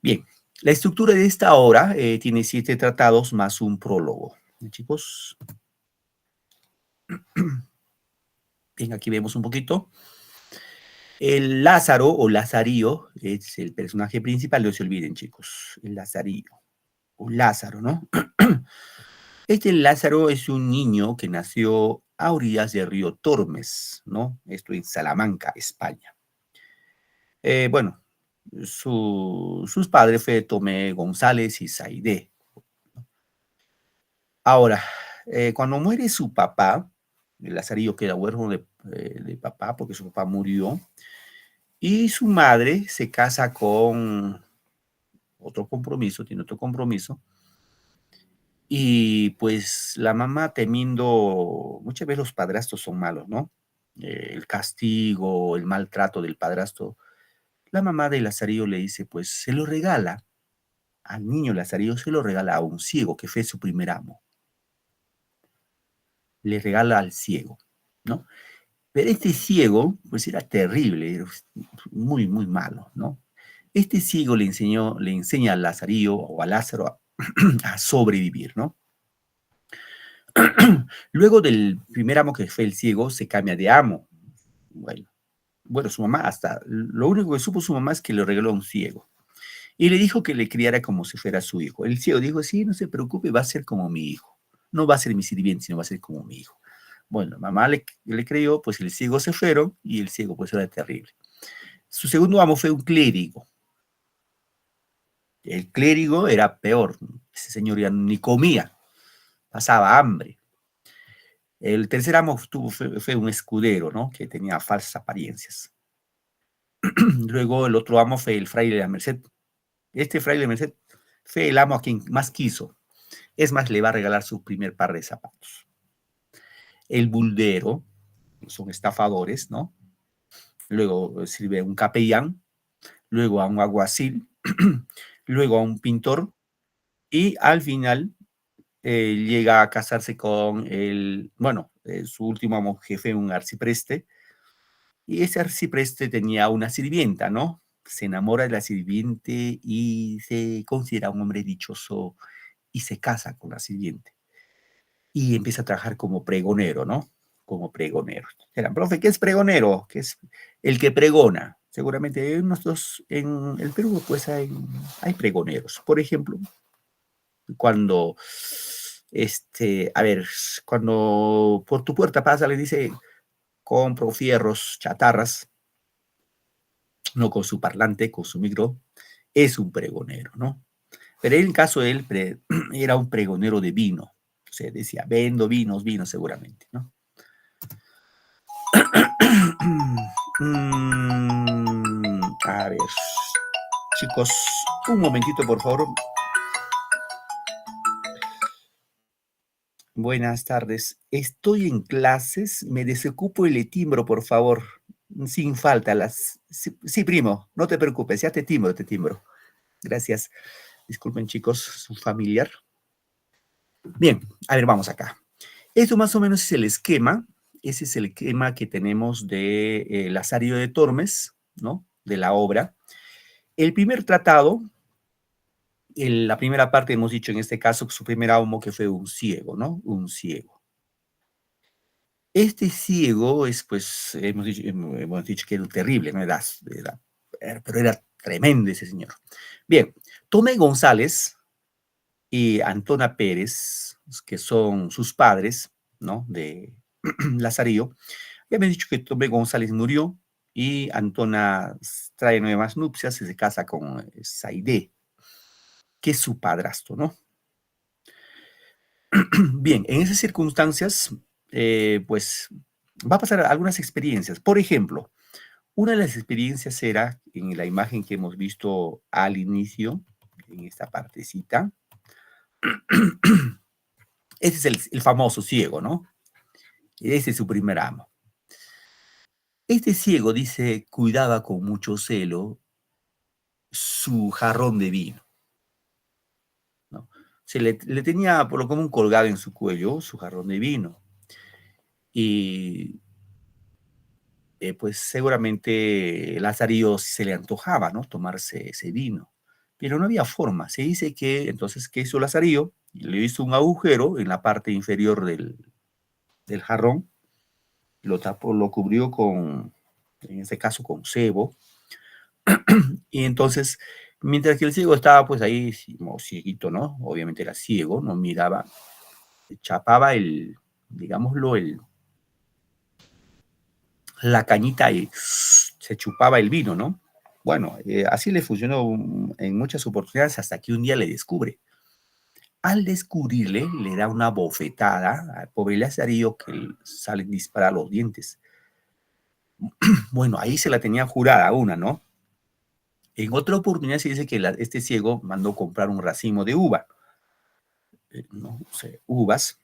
Bien, la estructura de esta obra tiene 7 tratados más un prólogo. Chicos, bien, aquí vemos un poquito. El Lázaro o Lazarillo es el personaje principal, no se olviden, chicos, el Lazarillo o Lázaro, ¿no? Este Lázaro es un niño que nació a orillas del río Tormes, ¿no? Esto en Salamanca, España. Bueno, sus padres fue Tomé González y Saidé. Ahora, cuando muere su papá, el Lazarillo queda huérfano de papá porque su papá murió, y su madre se casa con tiene otro compromiso, y pues la mamá temiendo, muchas veces los padrastros son malos, ¿no? El castigo, el maltrato del padrastro, la mamá de Lazarillo le dice, pues se lo regala, al niño Lazarillo se lo regala a un ciego que fue su primer amo, le regala al ciego, ¿no? Pero este ciego, pues era terrible, era muy, muy malo, ¿no? Este ciego le enseña a Lazarillo o a Lázaro a sobrevivir, ¿no? Luego del primer amo que fue el ciego, se cambia de amo. Bueno, su mamá lo único que supo su mamá es que le regaló a un ciego. Y le dijo que le criara como si fuera su hijo. El ciego dijo, sí, no se preocupe, va a ser como mi hijo. No va a ser mi sirviente, sino va a ser como mi hijo. Bueno, mamá le creyó, pues el ciego se fueron y el ciego pues era terrible. Su segundo amo fue un clérigo. El clérigo era peor. Ese señor ya ni comía, pasaba hambre. El tercer amo fue un escudero, ¿no? Que tenía falsas apariencias. Luego el otro amo fue el fraile de la Merced. Este fraile de la Merced fue el amo a quien más quiso. Es más, le va a regalar su primer par de zapatos. El buldero, son estafadores, ¿no? Luego sirve un capellán, luego a un alguacil, luego a un pintor y al final llega a casarse con su último amo jefe, un arcipreste, y ese arcipreste tenía una sirvienta, ¿no? Se enamora de la sirviente y se considera un hombre dichoso y se casa con la sirviente. Y empieza a trabajar como pregonero, ¿no? Como pregonero. Dirán, profe, ¿qué es pregonero? ¿Qué es el que pregona? Seguramente en el Perú pues hay pregoneros. Por ejemplo, cuando, cuando por tu puerta pasa, le dice, compro fierros, chatarras, no con su parlante, con su micro, es un pregonero, ¿no? Pero en el caso de él, era un pregonero de vino. O sea, decía, vendo vinos seguramente, ¿no? A ver, chicos, un momentito, por favor. Buenas tardes. Estoy en clases. Me desocupo y le timbro, por favor. Sin falta. Sí, primo, no te preocupes. Ya te timbro, te timbro. Gracias. Disculpen, chicos, su familiar. Bien, a ver, vamos acá. Esto más o menos es el esquema. Ese es el esquema que tenemos de Lazario de Tormes, ¿no? De la obra. El primer tratado, la primera parte hemos dicho en este caso, su primer amo que fue un ciego, ¿no? Un ciego. Este ciego es, pues, hemos dicho que era terrible, ¿no? Pero era tremendo ese señor. Bien, Tomé González y Antona Pérez, que son sus padres, ¿no? De Lazarillo. Ya me he dicho que Tomé González murió y Antona trae nuevas nupcias y se casa con Saidé, que es su padrastro, ¿no? Bien, en esas circunstancias, pues va a pasar algunas experiencias. Por ejemplo, una de las experiencias era en la imagen que hemos visto al inicio, en esta partecita. Ese es el famoso ciego, ¿no? Ese es su primer amo. Este ciego, dice, cuidaba con mucho celo su jarrón de vino, ¿no? Le tenía por lo común colgado en su cuello su jarrón de vino. Y pues seguramente Lazarillo se le antojaba, ¿no? Tomarse ese vino. Pero no había forma. Se dice que entonces, ¿qué hizo Lazarillo? Le hizo un agujero en la parte inferior del jarrón, lo tapó, lo cubrió con, en este caso, con cebo. Y entonces, mientras que el ciego estaba pues ahí, como cieguito, ¿no? Obviamente era ciego, no miraba, chapaba digámoslo, la cañita y se chupaba el vino, ¿no? Bueno, así le funcionó en muchas oportunidades hasta que un día le descubre. Al descubrirle, le da una bofetada al pobre Lazarillo que salen disparar los dientes. Bueno, ahí se la tenía jurada una, ¿no? En otra oportunidad se dice que este ciego mandó comprar un racimo de uva, no sé, uvas,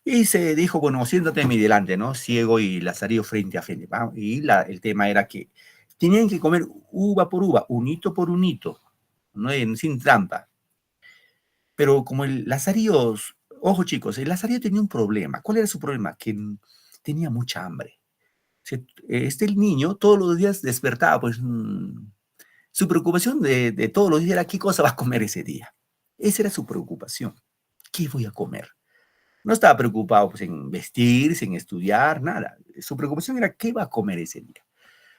y se dijo, bueno, siéntate en mi delante, ¿no? Ciego y Lazarillo frente a frente. ¿Va? Y el tema era que tenían que comer uva por uva, unito por unito, ¿no? Sin trampa. Pero como el Lazarillo, ojo chicos, el Lazarillo tenía un problema. ¿Cuál era su problema? Que tenía mucha hambre. El niño todos los días despertaba, pues su preocupación de todos los días era qué cosa va a comer ese día. Esa era su preocupación. ¿Qué voy a comer? No estaba preocupado pues, en vestirse, en estudiar, nada. Su preocupación era qué va a comer ese día.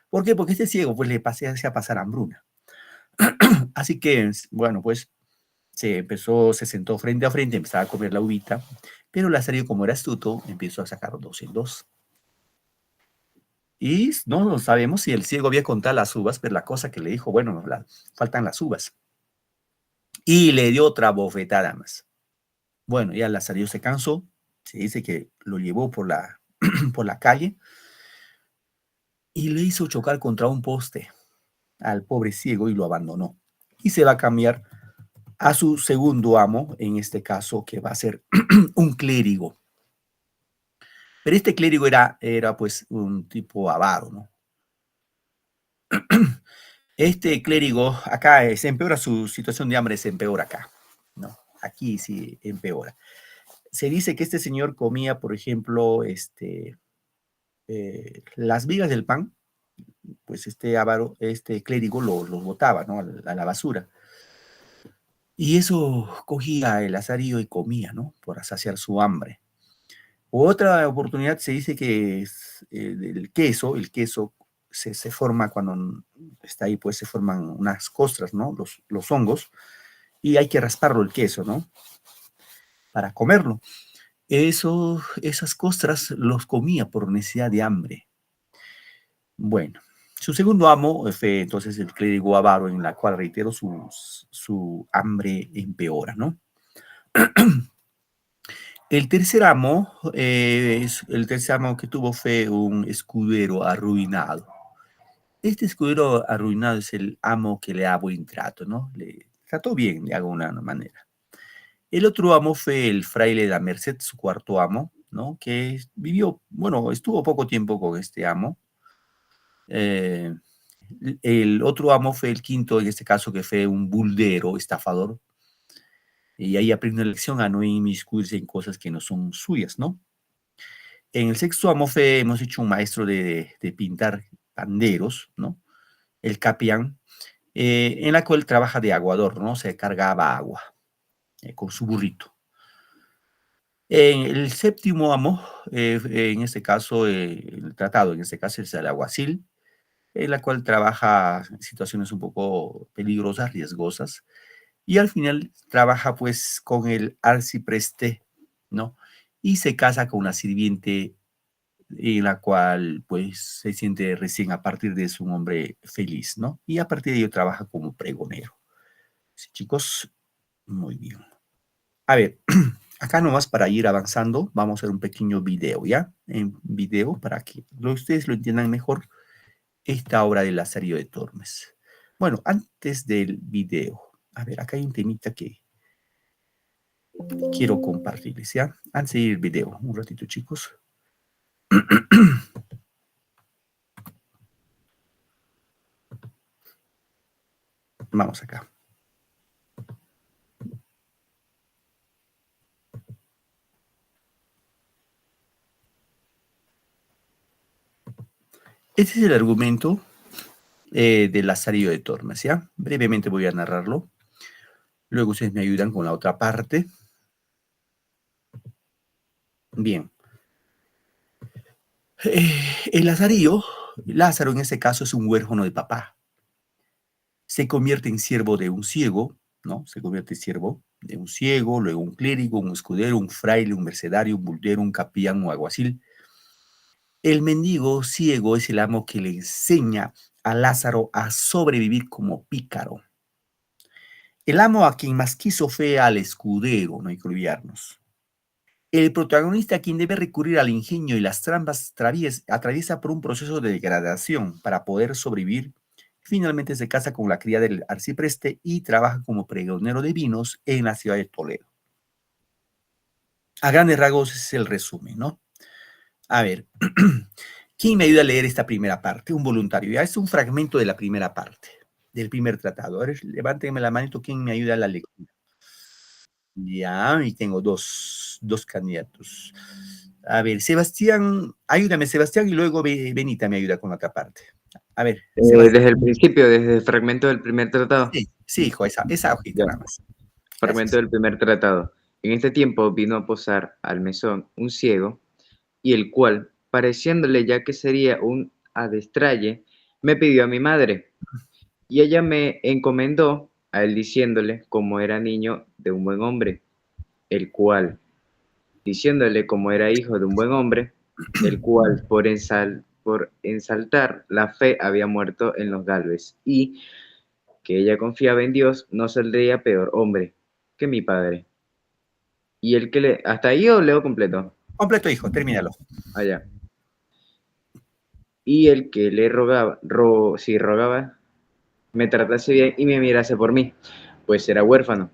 ¿Por qué? Porque este ciego pues le hacía pasar hambruna. Así que, bueno, pues se sentó frente a frente, empezaba a comer la uvita, pero Lazarillo, como era astuto, empezó a sacar dos en dos. Y no sabemos si el ciego había contado las uvas, pero la cosa que le dijo, bueno, faltan las uvas. Y le dio otra bofetada más. Bueno, ya Lazarillo se cansó, se dice que lo llevó por la calle y le hizo chocar contra un poste al pobre ciego y lo abandonó. Y se va a cambiar a su segundo amo, en este caso, que va a ser un clérigo. Pero este clérigo era pues un tipo avaro, ¿no? Este clérigo acá se empeora su situación de hambre, se empeora acá, ¿no? Aquí sí empeora. Se dice que este señor comía, por ejemplo, las vigas del pan, pues este avaro, este clérigo los botaba, ¿no? A la basura. Y eso cogía el Lazarillo y comía, ¿no? Para saciar su hambre. Otra oportunidad se dice que el queso se forma cuando está ahí, pues se forman unas costras, ¿no? Los hongos, y hay que rasparlo el queso, ¿no? Para comerlo. Esas costras los comía por necesidad de hambre. Bueno, su segundo amo fue entonces el clérigo avaro, en la cual, reitero, su hambre empeora, ¿no? El tercer amo que tuvo fue un escudero arruinado. Este escudero arruinado es el amo que le da buen trato, ¿no? Le trató bien, de alguna manera. El otro amo fue el fraile de la Merced, su cuarto amo, ¿no? Que vivió, bueno, estuvo poco tiempo con este amo. Eh, el otro amo fue el quinto, en este caso, que fue un buldero, estafador. Y ahí aprende una lección a no inmiscuirse en cosas que no son suyas, ¿no? En el sexto amo fue, hemos hecho un maestro de pintar panderos, ¿no? El capián, en la cual trabaja de aguador, ¿no? Se cargaba agua con su burrito. En el séptimo amo, en este caso, el tratado, en este caso es el alguacil, en la cual trabaja en situaciones un poco peligrosas, riesgosas, y al final trabaja pues con el arcipreste, ¿no? Y se casa con una sirviente en la cual pues se siente recién a partir de eso un hombre feliz, ¿no? Y a partir de ello trabaja como pregonero. Sí, chicos, muy bien. A ver, acá nomás para ir avanzando, vamos a hacer un pequeño video, ¿ya? En video para que ustedes lo entiendan mejor, esta obra de Lazarillo de Tormes. Bueno, antes del video, a ver, acá hay un temita que quiero compartirles, ¿ya? Antes de ir el video, un ratito, chicos. Vamos acá. Este es el argumento de Lazarillo de Tormes, ¿ya? Brevemente voy a narrarlo. Luego ustedes me ayudan con la otra parte. Bien. El Lazarillo, Lázaro en este caso es un huérfano de papá. Se convierte en siervo de un ciego, ¿no? Se convierte en siervo de un ciego, luego un clérigo, un escudero, un fraile, un mercedario, un buldero, un capellán, un alguacil. El mendigo ciego es el amo que le enseña a Lázaro a sobrevivir como pícaro. El amo a quien más quiso fue al escudero, no hay que olvidarnos. El protagonista a quien debe recurrir al ingenio y las trampas atraviesa por un proceso de degradación para poder sobrevivir. Finalmente se casa con la cría del arcipreste y trabaja como pregonero de vinos en la ciudad de Toledo. A grandes rasgos es el resumen, ¿no? A ver, ¿quién me ayuda a leer esta primera parte? Un voluntario. Ya es un fragmento de la primera parte, del primer tratado. A ver, levánteme la manito, ¿quién me ayuda a la lectura? Ya, y tengo dos candidatos. A ver, Sebastián, ayúdame, Sebastián, y luego Benita me ayuda con la otra parte. A ver, Sebastián. Desde el principio, desde el fragmento del primer tratado. Sí, hijo, esa hojita Ya. nada más. Fragmento Gracias. del primer tratado. En este tiempo vino a posar al mesón un ciego, y el cual, pareciéndole ya que sería un adestralle, me pidió a mi madre, y ella me encomendó a él diciéndole como era niño de un buen hombre, el cual, diciéndole como era hijo de un buen hombre, el cual por ensaltar la fe había muerto en los galves, y que ella confiaba en Dios, no saldría peor hombre que mi padre. Y el que le... ¿Hasta ahí o leo completo? Completo, hijo, termínalo. Allá. Y el que le rogaba, si rogaba, me tratase bien y me mirase por mí, pues era huérfano.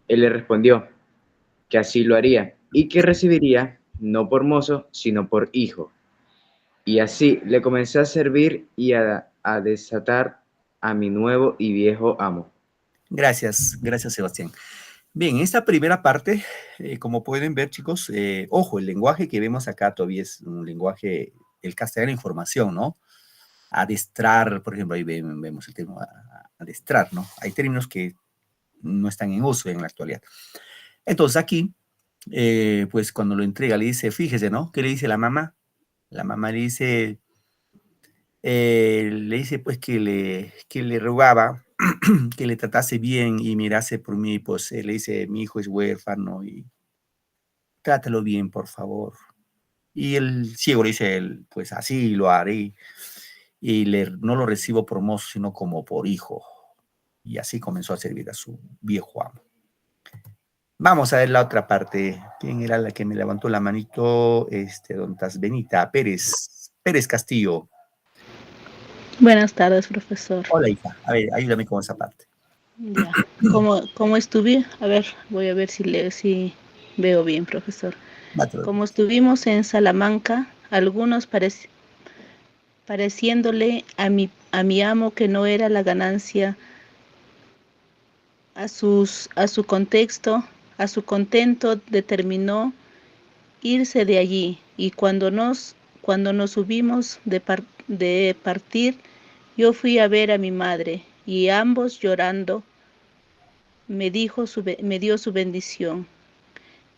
Él le respondió que así lo haría y que recibiría no por mozo, sino por hijo. Y así le comencé a servir y a desatar a mi nuevo y viejo amo. Gracias, gracias, Sebastián. Bien, esta primera parte, como pueden ver, chicos, ojo, el lenguaje que vemos acá todavía es un lenguaje, el castellano de información, ¿no? Adestrar, por ejemplo, ahí vemos el término adestrar, ¿no? Hay términos que no están en uso en la actualidad. Entonces aquí, pues cuando lo entrega, le dice, fíjese, ¿no? ¿Qué le dice la mamá? La mamá le dice pues que le rogaba que le tratase bien y mirase por mí, pues le dice, mi hijo es huérfano y trátalo bien, por favor. Y el ciego le dice, pues así lo haré, y no lo recibo por mozo, sino como por hijo. Y así comenzó a servir a su viejo amo. Vamos a ver la otra parte. ¿Quién era la que me levantó la manito? Don Benita Pérez Castillo. Buenas tardes, profesor. Hola, hija. A ver, ayúdame con esa parte. Ya. ¿Cómo estuve? A ver, voy a ver si veo bien, profesor. Va todo bien. Como estuvimos en Salamanca, algunos pareciéndole a mi amo que no era la ganancia a su contexto, a su contento, determinó irse de allí. Y cuando nos subimos de partir, yo fui a ver a mi madre y ambos llorando me dio su bendición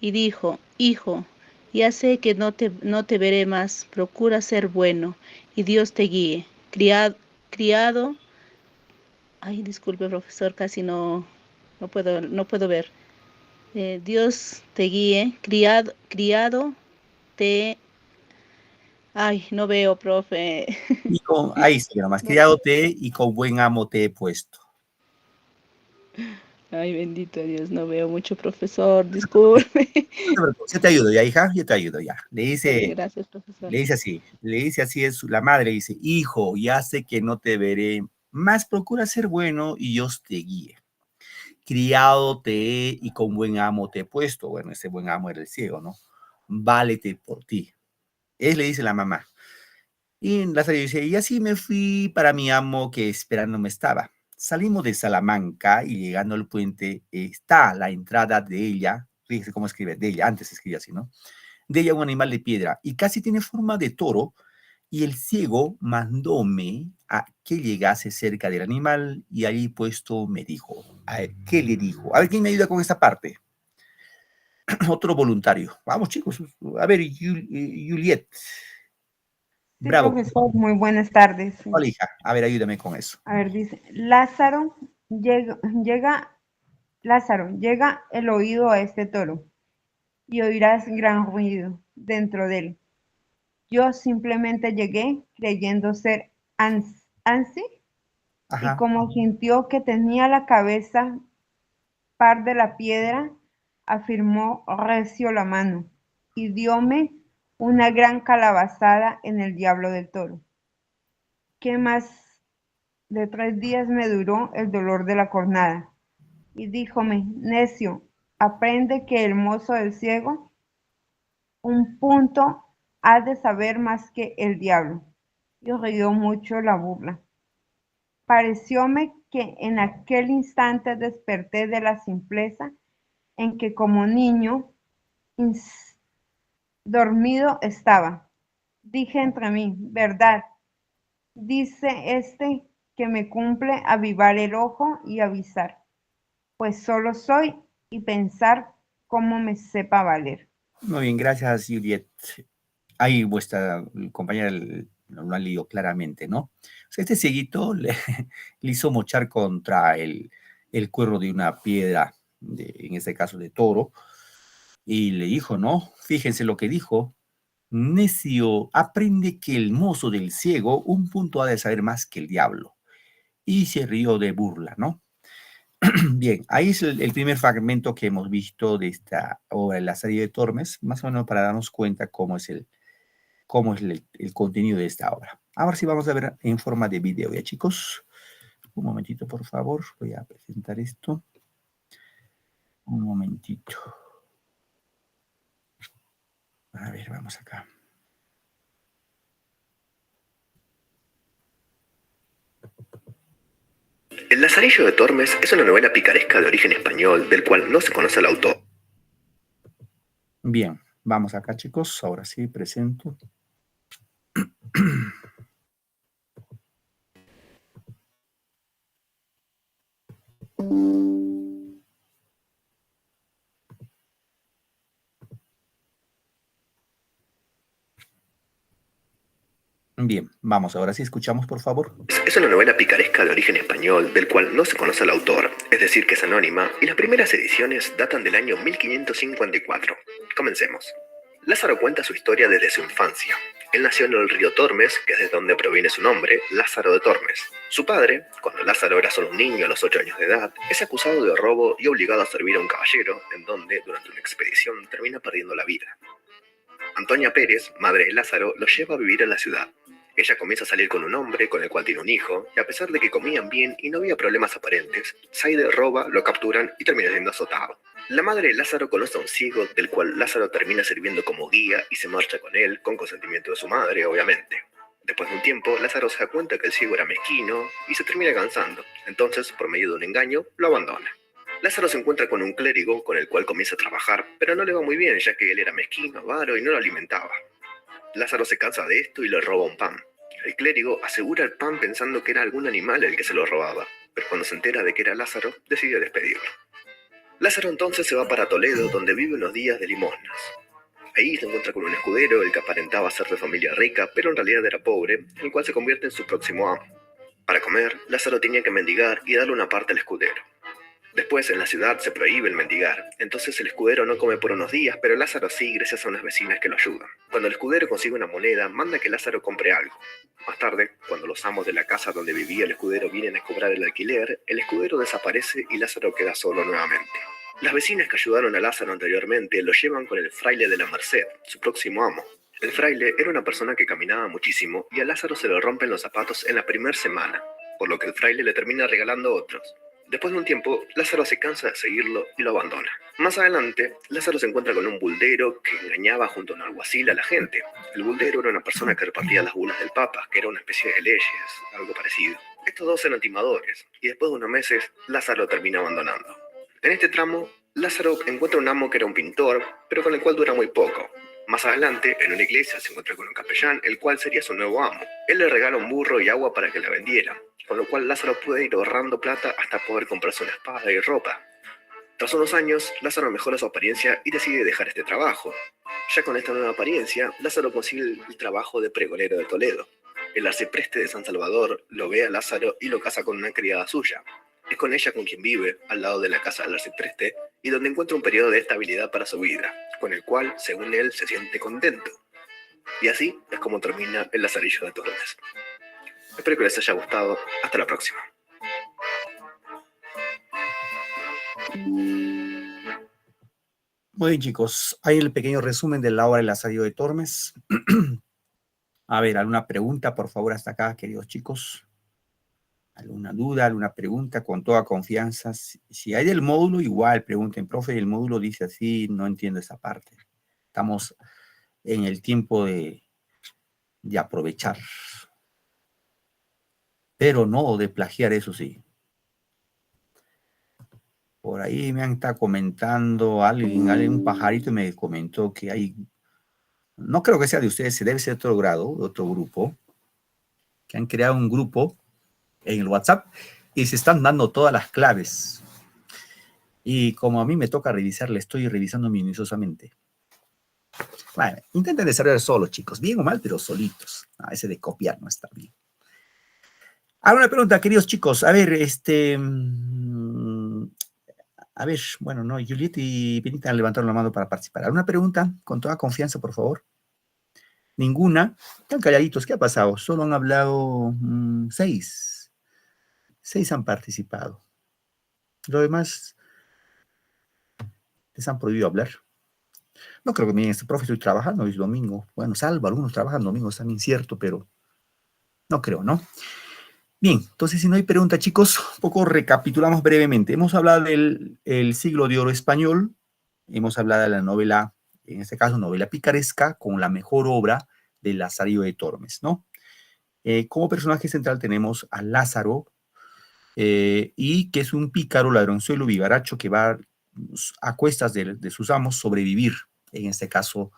y dijo: hijo, ya sé que no te veré más, procura ser bueno y Dios te guíe. Criado, ay, disculpe, profesor, casi no puedo ver. Dios te guíe, criado te, ay, no veo, profe. Ahí sí, nomás. No. Criado te y con buen amo te he puesto. Ay, bendito Dios, no veo mucho, profesor, disculpe. No te preocupes, yo te ayudo ya, hija, yo te ayudo ya. Está bien, gracias, profesor. Le dice así, la madre dice: hijo, ya sé que no te veré, más procura ser bueno y Dios te guíe. Criado te he y con buen amo te he puesto. Bueno, ese buen amo era el ciego, ¿no? Válete por ti. Él le dice la mamá. Y Lázaro dice: y así me fui para mi amo que esperándome estaba. Salimos de Salamanca y llegando al puente está la entrada de ella. Fíjese cómo escribe, de ella, antes se escribía así, ¿no? De ella un animal de piedra y casi tiene forma de toro. Y el ciego mandóme a que llegase cerca del animal y allí puesto me dijo. A ver, ¿qué le dijo? A ver, ¿quién me ayuda con esta parte? Otro voluntario. Vamos, chicos. A ver, Juliet. Sí, Bravo. profesor, muy buenas tardes. Hola, hija. A ver, ayúdame con eso. A ver, dice, Lázaro, llega el oído a este toro y oirás gran ruido dentro de él. Yo simplemente llegué creyendo ser Ansi y Ajá. como sintió que tenía la cabeza par de la piedra, afirmó recio la mano y diome una gran calabazada en el diablo del toro. ¿Qué más de 3 días me duró el dolor de la cornada? Y díjome: necio, aprende que el mozo del ciego un punto ha de saber más que el diablo. Y rió mucho la burla. Parecióme que en aquel instante desperté de la simpleza en que como niño dormido estaba. Dije entre mí: verdad, dice este que me cumple avivar el ojo y avisar, pues solo soy y pensar cómo me sepa valer. Muy bien, gracias, Juliet. Ahí vuestra compañera lo ha leído claramente, ¿no? O sea, este cieguito le hizo mochar contra el cuerno de una piedra, en este caso de toro, y le dijo, ¿no? Fíjense lo que dijo: necio, aprende que el mozo del ciego un punto ha de saber más que el diablo. Y se rió de burla, ¿no? Bien, ahí es el primer fragmento que hemos visto de esta obra, La salida de Tormes, más o menos para darnos cuenta cómo es el contenido de esta obra. Ahora sí vamos a ver en forma de video, ¿ya, chicos? Un momentito, por favor. Voy a presentar esto. Un momentito. A ver, vamos acá. El Lazarillo de Tormes es una novela picaresca de origen español, del cual no se conoce el autor. Bien, vamos acá, chicos. Ahora sí, presento. Bien, vamos, ahora sí escuchamos, por favor. Es una novela picaresca de origen español, del cual no se conoce el autor, es decir, que es anónima, y las primeras ediciones datan del año 1554. Comencemos. Lázaro cuenta su historia desde su infancia. Él nació en el río Tormes, que es de donde proviene su nombre, Lázaro de Tormes. Su padre, cuando Lázaro era solo un niño a los 8 años de edad, es acusado de robo y obligado a servir a un caballero, en donde, durante una expedición, termina perdiendo la vida. Antonia Pérez, madre de Lázaro, lo lleva a vivir a la ciudad. Ella comienza a salir con un hombre con el cual tiene un hijo, y a pesar de que comían bien y no había problemas aparentes, Saide roba, lo capturan y termina siendo azotado. La madre de Lázaro conoce a un ciego, del cual Lázaro termina sirviendo como guía y se marcha con él, con consentimiento de su madre, obviamente. Después de un tiempo, Lázaro se da cuenta que el ciego era mezquino y se termina cansando. Entonces, por medio de un engaño, lo abandona. Lázaro se encuentra con un clérigo con el cual comienza a trabajar, pero no le va muy bien ya que él era mezquino, avaro y no lo alimentaba. Lázaro se cansa de esto y le roba un pan. El clérigo asegura el pan pensando que era algún animal el que se lo robaba, pero cuando se entera de que era Lázaro, decide despedirlo. Lázaro entonces se va para Toledo, donde vive unos días de limosnas. Ahí se encuentra con un escudero, el que aparentaba ser de familia rica, pero en realidad era pobre, el cual se convierte en su próximo amo. Para comer, Lázaro tenía que mendigar y darle una parte al escudero. Después, en la ciudad se prohíbe el mendigar, entonces el escudero no come por unos días, pero Lázaro sí, gracias a unas vecinas que lo ayudan. Cuando el escudero consigue una moneda, manda que Lázaro compre algo. Más tarde, cuando los amos de la casa donde vivía el escudero vienen a cobrar el alquiler, el escudero desaparece y Lázaro queda solo nuevamente. Las vecinas que ayudaron a Lázaro anteriormente lo llevan con el fraile de la Merced, su próximo amo. El fraile era una persona que caminaba muchísimo y a Lázaro se le rompen los zapatos en la primera semana, por lo que el fraile le termina regalando otros. Después de un tiempo, Lázaro se cansa de seguirlo y lo abandona. Más adelante, Lázaro se encuentra con un buldero que engañaba junto a un alguacil a la gente. El buldero era una persona que repartía las bulas del Papa, que era una especie de leyes, algo parecido. Estos dos eran timadores, y después de unos meses, Lázaro termina abandonando. En este tramo, Lázaro encuentra un amo que era un pintor, pero con el cual dura muy poco. Más adelante, en una iglesia, se encuentra con un capellán, el cual sería su nuevo amo. Él le regala un burro y agua para que la vendiera, con lo cual Lázaro puede ir ahorrando plata hasta poder comprarse una espada y ropa. Tras unos años, Lázaro mejora su apariencia y decide dejar este trabajo. Ya con esta nueva apariencia, Lázaro consigue el trabajo de pregonero de Toledo. El arcipreste de San Salvador lo ve a Lázaro y lo casa con una criada suya. Es con ella con quien vive, al lado de la casa del arcipreste, y donde encuentra un periodo de estabilidad para su vida, con el cual, según él, se siente contento. Y así es como termina el Lazarillo de Tormes. Espero que les haya gustado. Hasta la próxima. Muy bien, chicos. Ahí el pequeño resumen de la obra El Lazarillo de Tormes. A ver, ¿alguna pregunta, por favor, hasta acá, queridos chicos? ¿Alguna duda, alguna pregunta? Con toda confianza. Si hay del módulo, igual, pregunten, profe, el módulo dice así, no entiendo esa parte. Estamos en el tiempo de aprovechar. Pero no de plagiar, eso sí. Por ahí me han estado comentando un pajarito me comentó que hay, no creo que sea de ustedes, se debe ser de otro grado, de otro grupo, que han creado un grupo en el WhatsApp y se están dando todas las claves. Y como a mí me toca revisar, le estoy revisando minuciosamente. Bueno, intenten desarrollar solos, chicos, bien o mal, pero solitos. Ese de copiar no está bien. Ahora una pregunta, queridos chicos. A ver, bueno, no, Juliet y Benita levantaron la mano para participar. ¿Alguna pregunta? Con toda confianza, por favor. Ninguna. Están calladitos. ¿Qué ha pasado? Solo han hablado 6. 6 han participado. Lo demás les han prohibido hablar. No creo que miren, este profe estoy trabajando, hoy es domingo. Bueno, salvo, algunos trabajan domingos, también cierto, pero no creo, ¿no? Bien, entonces si no hay pregunta, chicos, un poco recapitulamos brevemente. Hemos hablado del siglo de oro español, hemos hablado de la novela, en este caso novela picaresca, con la mejor obra de Lazarillo de Tormes, ¿no? Como personaje central tenemos a Lázaro, y que es un pícaro, ladronzuelo, vivaracho, que va a cuestas de sus amos sobrevivir, en este caso,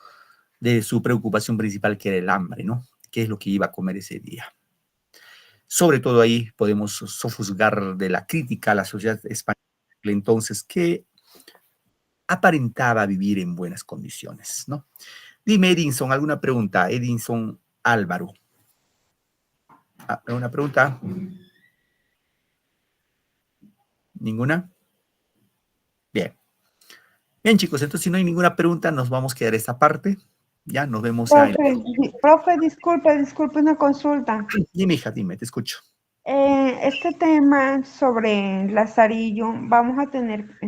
de su preocupación principal, que era el hambre, ¿no? ¿Qué es lo que iba a comer ese día? Sobre todo ahí podemos sofusgar de la crítica a la sociedad española entonces, que aparentaba vivir en buenas condiciones, ¿no? Dime, Edinson, ¿alguna pregunta? Edinson Álvaro. ¿Alguna pregunta? ¿Ninguna? Bien. Bien, chicos, entonces si no hay ninguna pregunta, nos vamos a quedar esta parte. Ya, nos vemos. Profe, disculpe una consulta. Dime, hija, dime, te escucho. Este tema sobre Lazarillo,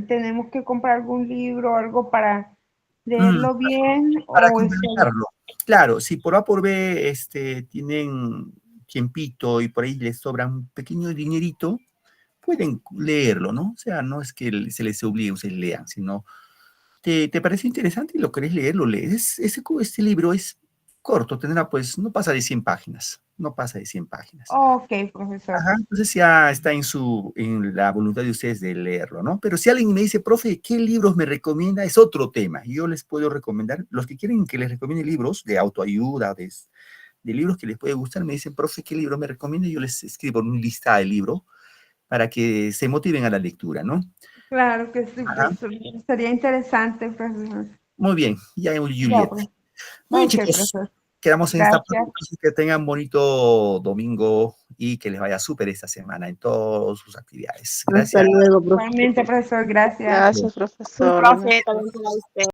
tenemos que comprar algún libro o algo para leerlo bien. Para complementarlo. Claro, si por A por B tienen tiempito y por ahí les sobra un pequeño dinerito, pueden leerlo, ¿no? O sea, no es que se les obligue a ustedes lean, sino te parece interesante y lo querés leer, lo lees. Este libro es corto, tendrá pues, no pasa de 100 páginas, no pasa de 100 páginas. Ok, profesor. Ajá, entonces ya está en la voluntad de ustedes de leerlo, ¿no? Pero si alguien me dice, profe, ¿qué libros me recomienda? Es otro tema. Y yo les puedo recomendar, los que quieren que les recomiende libros de autoayuda, de libros que les puede gustar, me dicen, profe, ¿qué libro me recomienda? Y yo les escribo una lista de libros para que se motiven a la lectura, ¿no? Claro que sí, Ajá. profesor. Sería interesante, profesor. Muy bien, ya Ya, Juliet. pues. Muy bien, Ok, chicos, profesor. quedamos en esta parte. Gracias. Que tengan bonito domingo y que les vaya súper esta semana en todas sus actividades. Gracias. Hasta luego, profe. Igualmente, profesor, gracias. Gracias, profesor. Profe, también para usted.